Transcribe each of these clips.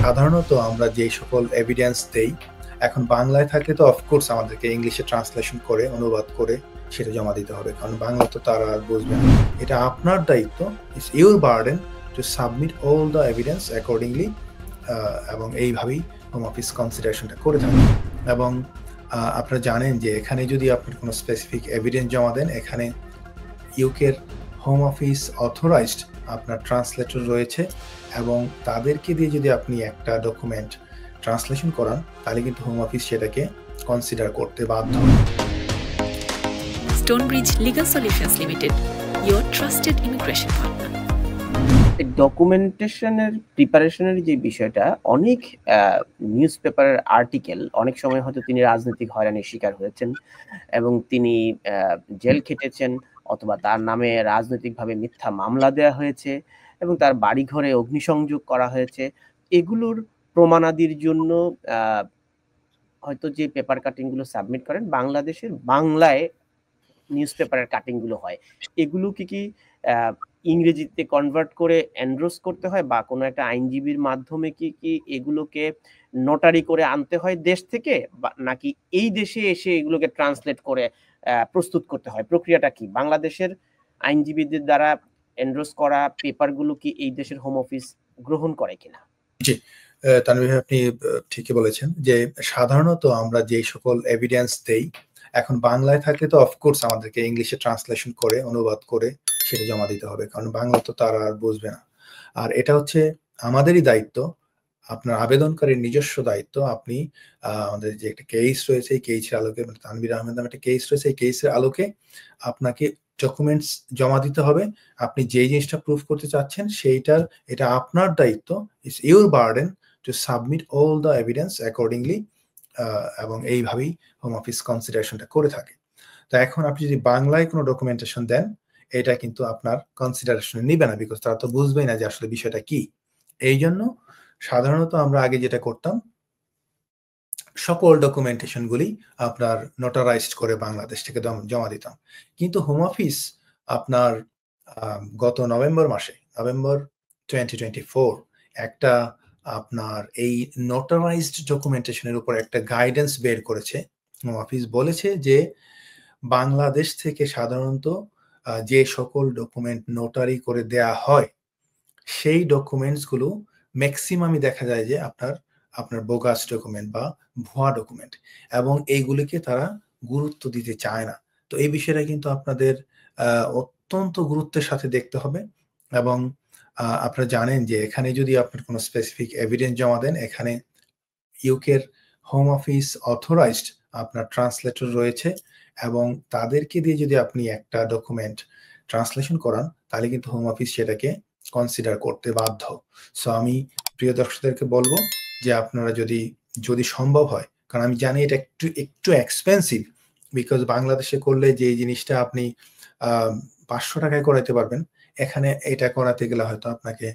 সাধারণত আমরা যে সকল এভিডেন্স দেই, এখন বাংলায় থাকলে তো অফকোর্স আমাদেরকে ইংলিশে ট্রান্সলেশন করে, অনুবাদ করে সেটা জমা দিতে হবে। কারণ বাংলা তো তারা আর বুঝবে না। এটা আপনার দায়িত্ব, it's your burden to submit all the evidence accordingly, এবং এইভাবেই হোম অফিস কনসিডারেশনটা করে থাকে। এবং আপনারা জানেন যে এখানে যদি আপনার কোনো স্পেসিফিক এভিডেন্স জমা দেন, এখানে ইউকের হোম অফিস অথরাইজড আপনার ট্রান্সলেটর রয়েছে, এবং তাদেরকে দিয়ে যদি আপনি একটা ডকুমেন্ট ট্রান্সলেশন করান, তাহলে কিন্তু হোম অফিস সেটাকে কনসিডার করতে বাধ্য। Stonebridge Legal Solutions Limited, your trusted immigration partner. ডকুমেন্টেশনের প্রিপারেশনের যে বিষয়টা, অনেক নিউজ পেপারের আর্টিকেল, অনেক সময় হয়তো তিনি রাজনৈতিক হয়রানির শিকার হয়েছেন এবং তিনি জেল খেটেছেন, অথবা তার নামে রাজনৈতিকভাবে মিথ্যা মামলা দেওয়া হয়েছে এবং তার বাড়িঘরে অগ্নিসংযোগ করা হয়েছে। এগুলোর প্রমাণাদির জন্য হয়তো যে পেপার কাটিংগুলো সাবমিট করেন, বাংলাদেশের বাংলায় নিউজ পেপারের কাটিংগুলো হয়, এগুলো কি ইংরেজিতে কনভার্ট করে এনডোর্স করতে হয়, বা কোনো একটা আইনজীবীর মাধ্যমে কি এগুলোকে নোটারি করে আনতে হয় দেশ থেকে, নাকি এই দেশে এসে এগুলোকে ট্রান্সলেট করে প্রস্তুত করতে হয়? প্রক্রিয়াটা কি? বাংলাদেশের আইনজীবীদের দ্বারা এনডোর্স করা পেপারগুলো কি এই দেশের হোম অফিস গ্রহণ করে কিনা? জি, তানভীর ভাই, আপনি ঠিকই বলেছেন যে সাধারণত আমরা যে সকল এভিডেন্স দেই, এখন বাংলায় থাকলে তো অফকোর্স আমাদেরকে ইংলিশে ট্রান্সলেশন করে, অনুবাদ করে সেটা জমা দিতে হবে। কারণ বাংলা তো তারা আর বুঝবে না। আর এটা হচ্ছে আমাদেরই দায়িত্ব, আপনার আবেদনকারীর নিজস্ব দায়িত্ব। আপনি আমাদের যে একটা কেস রয়েছে, এই কেসের আলোকে, তানভীর আহমেদ নামে একটা কেস রয়েছে, এই কেসের আলোকে আপনাকে ডকুমেন্টস জমা দিতে হবে। আপনি যেই জিনিসটা প্রুফ করতে চাচ্ছেন সেইটার, এটা আপনার দায়িত্ব, it's your burden to submit all the evidence accordingly, এবং এইভাবেই হোম অফিস কনসিডারেশনটা করে থাকে। তো এখন আপনি যদি বাংলায় কোনো ডকুমেন্টেশন দেন, এটা কিন্তু আপনার কনসিডারেশনে নিবে না, বিকজ তারা তো বুঝবেই না যে আসলে বিষয়টা কি। এই জন্য সাধারণত আমরা আগে যেটা করতাম, সকল ডকুমেন্টেশনগুলি আপনার নোটারাইজড করে বাংলাদেশ থেকে জমা দিতাম। কিন্তু হোম অফিস আপনার গত নভেম্বর 2024 একটা আপনার এই নোটারাইজড ডকুমেন্টেশনের উপর একটা গাইডেন্স বের করেছে। হোম অফিস বলেছে যে বাংলাদেশ থেকে সাধারণত যে সকল ডকুমেন্ট নোটারি করে দেয়া হয়, সেই ডকুমেন্টসগুলো ম্যাক্সিমামই দেখা যায় যে আপনার বোগাস ডকুমেন্ট বা ভুয়া ডকুমেন্ট, এবং এইগুলিকে তারা গুরুত্ব দিতে চায় না। তো এই বিষয়টা কিন্তু আপনাদের অত্যন্ত গুরুত্বের সাথে দেখতে হবে। এবং আপনারা জানেন যে এখানে যদি আপনার কোনো স্পেসিফিক এভিডেন্স জমা দেন, এখানে ইউকের হোম অফিস অথরাইজড আপনার ট্রান্সলেটর রয়েছে, এবং তাদেরকে দিয়ে যদি আপনি একটা ডকুমেন্ট ট্রান্সলেশন করান, তাহলে কিন্তু হোম অফিস সেটাকে কনসিডার করতে বাধ্য। সো আমি প্রিয় দর্শকদেরকে বলবো যে আপনারা যদি সম্ভব হয়, কারণ আমি জানি এটা একটু এক্সপেন্সিভ, বিকজ বাংলাদেশে করলে যে জিনিসটা আপনি 500 টাকায় করাইতে পারবেন, এখানে এটা করাতে গেলে হয়তো আপনাকে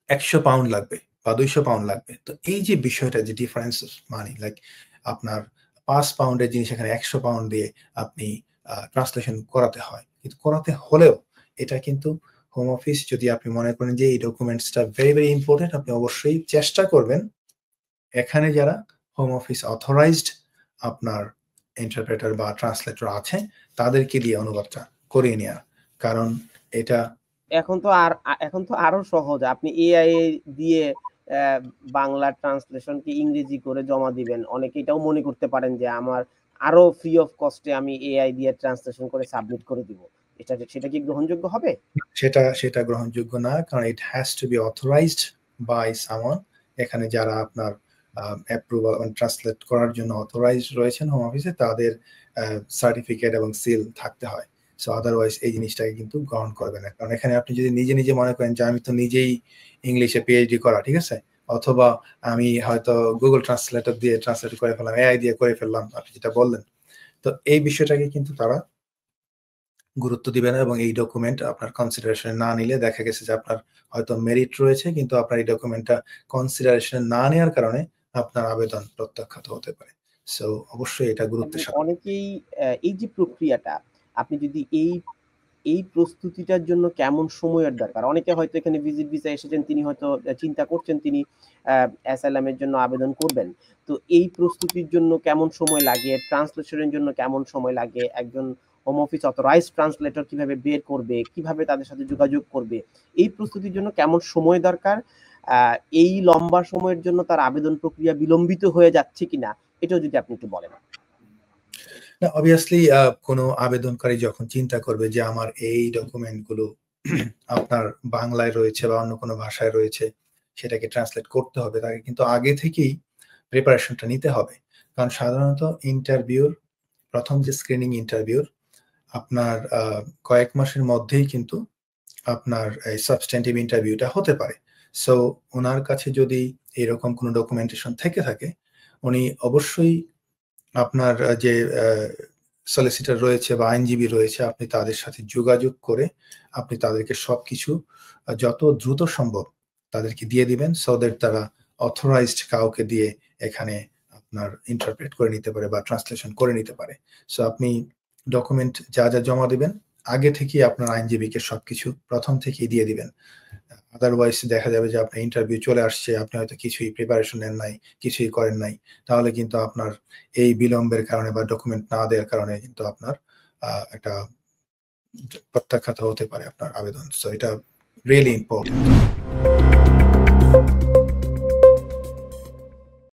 100 পাউন্ড লাগবে বা 200 পাউন্ড লাগবে। তো এই যে বিষয়টা, যে ডিফারেন্স মানি, লাইক আপনার 5 পাউন্ডের জিনিস এখানে 100 পাউন্ড দিয়ে আপনি ট্রান্সলেশন করাতে হয়। কিন্তু করাতে হলেও এটা কিন্তু হোম অফিস, যদি আপনি মনে করেন যে এই ডকুমেন্টসটা ভেরি ইম্পর্টেন্ট, আপনি অবশ্যই চেষ্টা করবেন এখানে যারা হোম অফিস অথরাইজড আপনার ইন্টারপ্রেটার বা ট্রান্সলেটর আছে, তাদেরকে দিয়ে অনুবাদটা করিয়ে নেওয়া। কারণ এটা এখন তো আরো সহজ, আপনি এআই দিয়ে বাংলা ট্রান্সলেশন কি ইংরেজি করে জমা দিবেন। অনেকে এটাও মনে করতে পারেন যে আমার আরো ফ্রি অফ কস্টে আমি এআই দিয়ে ট্রান্সলেশন করে সাবমিট করে দিব। সেটা কি গ্রহণযোগ্য হবে? সেটা গ্রহণযোগ্য না, কারণ it has to be authorized by someone. এখানে যারা আপনার অ্যাপ্রুভাল ট্রান্সলেট করার জন্য অথরাইজড রয়েছেন হোম অফিসে, তাদের সার্টিফিকেট এবং সিল থাকতে হয়। সো আদারওয়াইজ এই জিনিসটাকে কিন্তু গ্রহণ করবে না। কারণ এখানে আপনি যদি নিজে মনে করেন যে আমি তো নিজেই ইংলিশে পিএইচডি করা, ঠিক আছে, অথবা আমি হয়তো গুগল ট্রান্সলেটর দিয়ে ট্রান্সলেট করে ফেললাম, এআই দিয়ে করে ফেললাম, আপনি যেটা বললেন, তো এই বিষয়টাকে কিন্তু তারা গুরুত্ব দিবে না। এবং এই ডকুমেন্ট আপনার কনসিডারেশনে না নিলে দেখা গেছে যে আপনার হয়তো মেরিট রয়েছে, কিন্তু আপনার এই ডকুমেন্টটা কনসিডারেশনে না নেওয়ার কারণে আপনার আবেদন প্রত্যাখ্যাত হতে পারে। সো অবশ্যই এটা গুরুত্বের সাথে। অনেকেই এই যে প্রক্রিয়াটা, আপনি যদি এই প্রস্তুতিটার জন্য কেমন সময়ের দরকার? অনেকে হয়তো এখানে ভিজিট ভিসা এসেছেন, তিনি হয়তো চিন্তা করছেন তিনি অ্যাসাইলাম এর জন্য আবেদন করবেন। তো এই প্রস্তুতির জন্য কেমন সময় লাগে? ট্রান্সলেশনের জন্য কেমন সময় লাগে? একজন হোম অফিস অথরাইজড ট্রান্সলেটর কিভাবে বের করবে? কিভাবে তাদের সাথে যোগাযোগ করবে? এই প্রস্তুতির জন্য কেমন সময় দরকার? এই লম্বা সময়ের জন্য তার আবেদন প্রক্রিয়া বিলম্বিত হয়ে যাচ্ছে কিনা, এটাও যদি আপনি একটু বলেন। না, অবভিয়াসলি কোনো আবেদনকারী যখন চিন্তা করবে যে আমার এই ডকুমেন্টগুলো আপনার বাংলায় রয়েছে বা অন্য কোনো ভাষায় রয়েছে, সেটাকে ট্রান্সলেট করতে হবে, তাকে কিন্তু আগে থেকেই প্রিপারেশনটা নিতে হবে। কারণ সাধারণত ইন্টারভিউর প্রথম যে স্ক্রিনিং ইন্টারভিউর আপনার কয়েক মাসের মধ্যেই কিন্তু আপনার এই সাবস্ট্যান্টিভ ইন্টারভিউটা হতে পারে। সো ওনার কাছে যদি এরকম কোনো ডকুমেন্টেশন থেকে থাকে, উনি অবশ্যই আপনার যে সলিসিটর রয়েছে বা আইনজীবী রয়েছে, আপনি তাদের সাথে যোগাযোগ করে আপনি তাদেরকে সবকিছু যত দ্রুত সম্ভব তাদেরকে দিয়ে দিবেন, সো দ্যাট তারা অথরাইজড কাউকে দিয়ে এখানে আপনার ইন্টারপ্রেট করে নিতে পারে বা ট্রান্সলেশন করে নিতে পারে। সো আপনি ডকুমেন্ট যা জমা দিবেন আগে থেকেই আপনার আইনজীবীকে সবকিছু প্রথম থেকেই দিয়ে দিবেন। আদারওয়াইজ দেখা যাবে যে আপনার ইন্টারভিউ চলে আসছে, আপনি হয়তো কিছুই প্রিপারেশন নেন নাই, কিছুই করেন নাই। তাহলে কিন্তু আপনার এই বিলম্বের কারণে বা ডকুমেন্ট না দেওয়ার কারণে কিন্তু আপনার একটা প্রত্যাখ্যাত হতে পারে আপনার আবেদন। সো এটা রিয়েলি ইম্পর্টেন্ট।